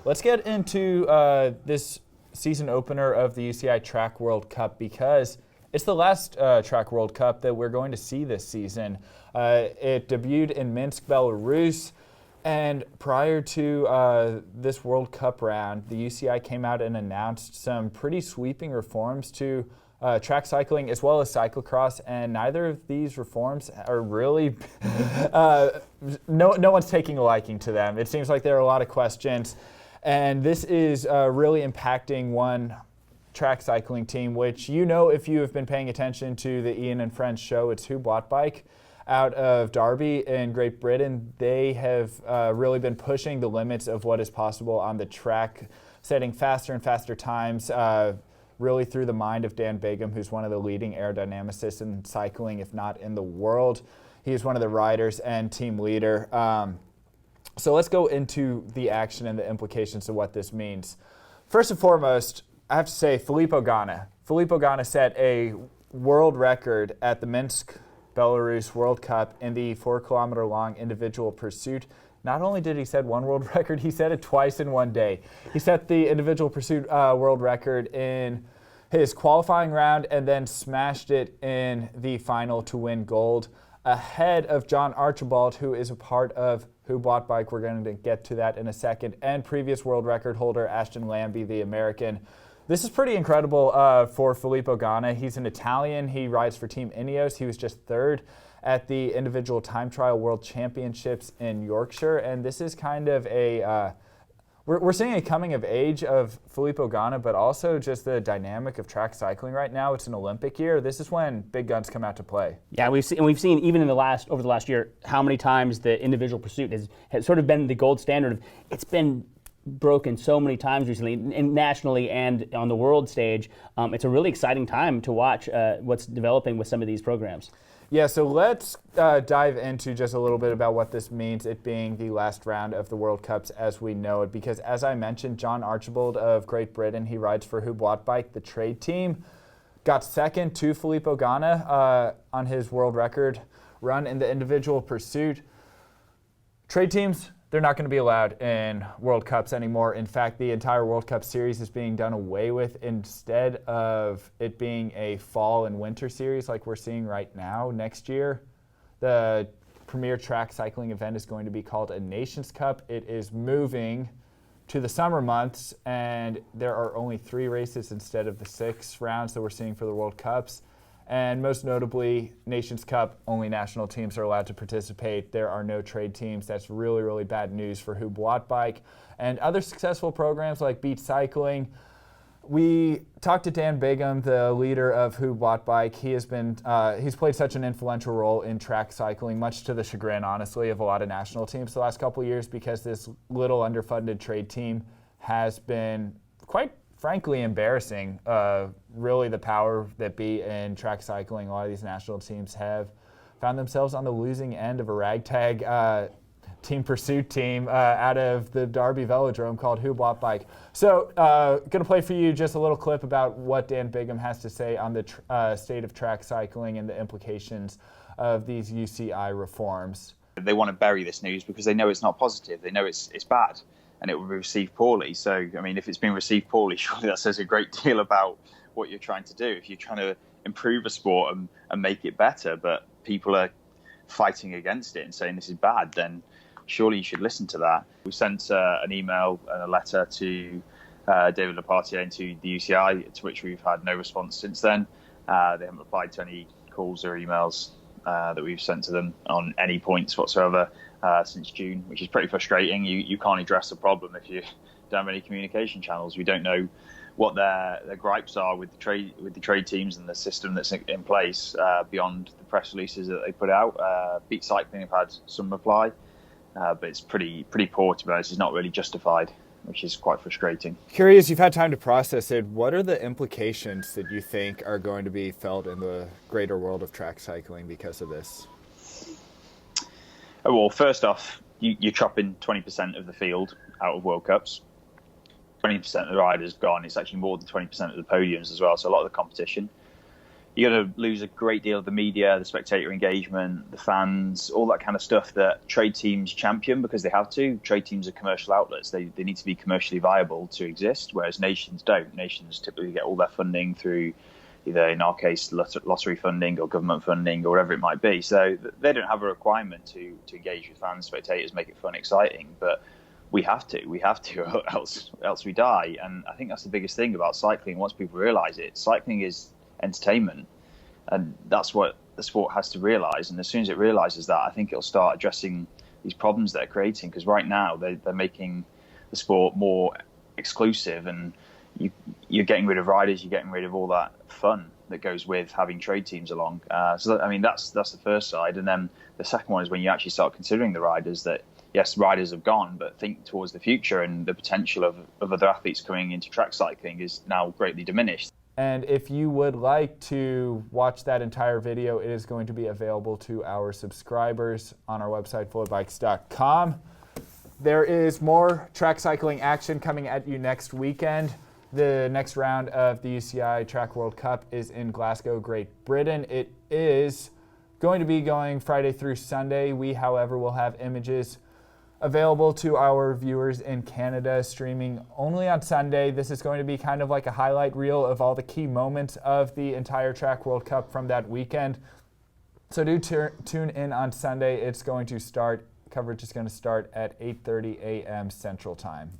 Let's get into this season opener of the UCI Track World Cup because it's the last Track World Cup that we're going to see this season. It debuted in Minsk, Belarus, and prior to this World Cup round, the UCI came out and announced some pretty sweeping reforms to track cycling as well as cyclocross, and neither of these reforms are really, no one's taking a liking to them. It seems like there are a lot of questions, and this is really impacting one track cycling team, which if you have been paying attention to the Ian and Friends show, it's FloBikes out of Derby in Great Britain. They have really been pushing the limits of what is possible on the track, setting faster and faster times, really through the mind of Dan Bigham, who's one of the leading aerodynamicists in cycling, if not in the world. He's one of the riders and team leader. So let's go into the action and the implications of what this means. First and foremost, I have to say Filippo Ganna. Filippo Ganna set a world record at the Minsk, Belarus World Cup in the 4-kilometer long individual pursuit. Not only did he set one world record, he set it twice in one day. He set the individual pursuit world record in his qualifying round and then smashed it in the final to win gold, ahead of John Archibald, who is a part of FloBikes. We're going to get to that in a second, and previous world record holder Ashton Lambie, the American. This is pretty incredible for Filippo Ganna. He's an Italian. He rides for Team Ineos. He was just third at the individual time trial world championships in Yorkshire, and this is kind of a we're seeing a coming of age of Filippo Ganna, but also just the dynamic of track cycling right now. It's an Olympic year. This is when big guns come out to play. Yeah, we've seen even over the last year how many times the individual pursuit has sort of been the gold standard. It's been broken so many times recently, and nationally and on the world stage. It's a really exciting time to watch what's developing with some of these programs. Yeah, so let's dive into just a little bit about what this means, it being the last round of the World Cups as we know it. Because as I mentioned, John Archibald of Great Britain, he rides for FloBikes, the trade team, got second to Filippo Ganna on his world record run in the individual pursuit. Trade teams, they're not going to be allowed in World Cups anymore. In fact, the entire World Cup series is being done away with instead of it being a fall and winter series like we're seeing right now. Next year, the premier track cycling event is going to be called a Nations Cup. It is moving to the summer months, and there are only 3 races instead of the 6 rounds that we're seeing for the World Cups. And most notably, Nations Cup, only national teams are allowed to participate. There are no trade teams. That's really, really bad news for FloBikes and other successful programs like Beat Cycling. We talked to Dan Bigham, the leader of FloBikes. He has been, he's played such an influential role in track cycling, much to the chagrin, honestly, of a lot of national teams the last couple of years, because this little underfunded trade team has been quite frankly embarrassing. Really the power that be in track cycling. A lot of these national teams have found themselves on the losing end of a ragtag team pursuit team out of the Derby velodrome called FloBikes. So going to play for you just a little clip about what Dan Bigham has to say on the state of track cycling and the implications of these UCI reforms. They want to bury this news because they know it's not positive. They know it's bad, and it will be received poorly. So, I mean, if it's been received poorly, surely that says a great deal about what you're trying to do. If you're trying to improve a sport and make it better, but people are fighting against it and saying this is bad, then surely you should listen to that. We sent an email and a letter to David Lepartier and to the UCI, to which we've had no response since then. They haven't replied to any calls or emails that we've sent to them on any points whatsoever since June, which is pretty frustrating. You can't address the problem if you don't have any communication channels. We don't know what their gripes are with the trade teams and the system that's in place beyond the press releases that they put out. Beat Cycling have had some reply, but it's pretty poor, to be honest. It's not really justified, which is quite frustrating. Curious, you've had time to process it. What are the implications that you think are going to be felt in the greater world of track cycling because of this? Oh, well, first off, you're chopping 20% of the field out of World Cups. 20% of the riders gone. It's actually more than 20% of the podiums as well, so a lot of the competition. you're going to lose a great deal of the media, the spectator engagement, the fans, all that kind of stuff that trade teams champion because they have to. Trade teams are commercial outlets. They need to be commercially viable to exist, whereas nations don't. Nations typically get all their funding through either, in our case, lottery funding or government funding or whatever it might be. So they don't have a requirement to engage with fans, spectators, make it fun, exciting. But we have to, else we die. And I think that's the biggest thing about cycling. Once people realise it, cycling is entertainment, and that's what the sport has to realize. And as soon as it realizes that, I think it'll start addressing these problems they're creating, because right now they're making the sport more exclusive, and you're getting rid of riders, you're getting rid of all that fun that goes with having trade teams along. So I mean, that's the first side. And then the second one is when you actually start considering the riders, that yes, riders have gone, but think towards the future, and the potential of other athletes coming into track cycling is now greatly diminished. And if you would like to watch that entire video, it is going to be available to our subscribers on our website, FloBikes.com. There is more track cycling action coming at you next weekend. The next round of the UCI Track World Cup is in Glasgow, Great Britain. It is going to be going Friday through Sunday. We, however, will have images available to our viewers in Canada, streaming only on Sunday. This is going to be kind of like a highlight reel of all the key moments of the entire Track World Cup from that weekend. So do tune in on Sunday. Coverage is going to start at 8:30 a.m. Central Time.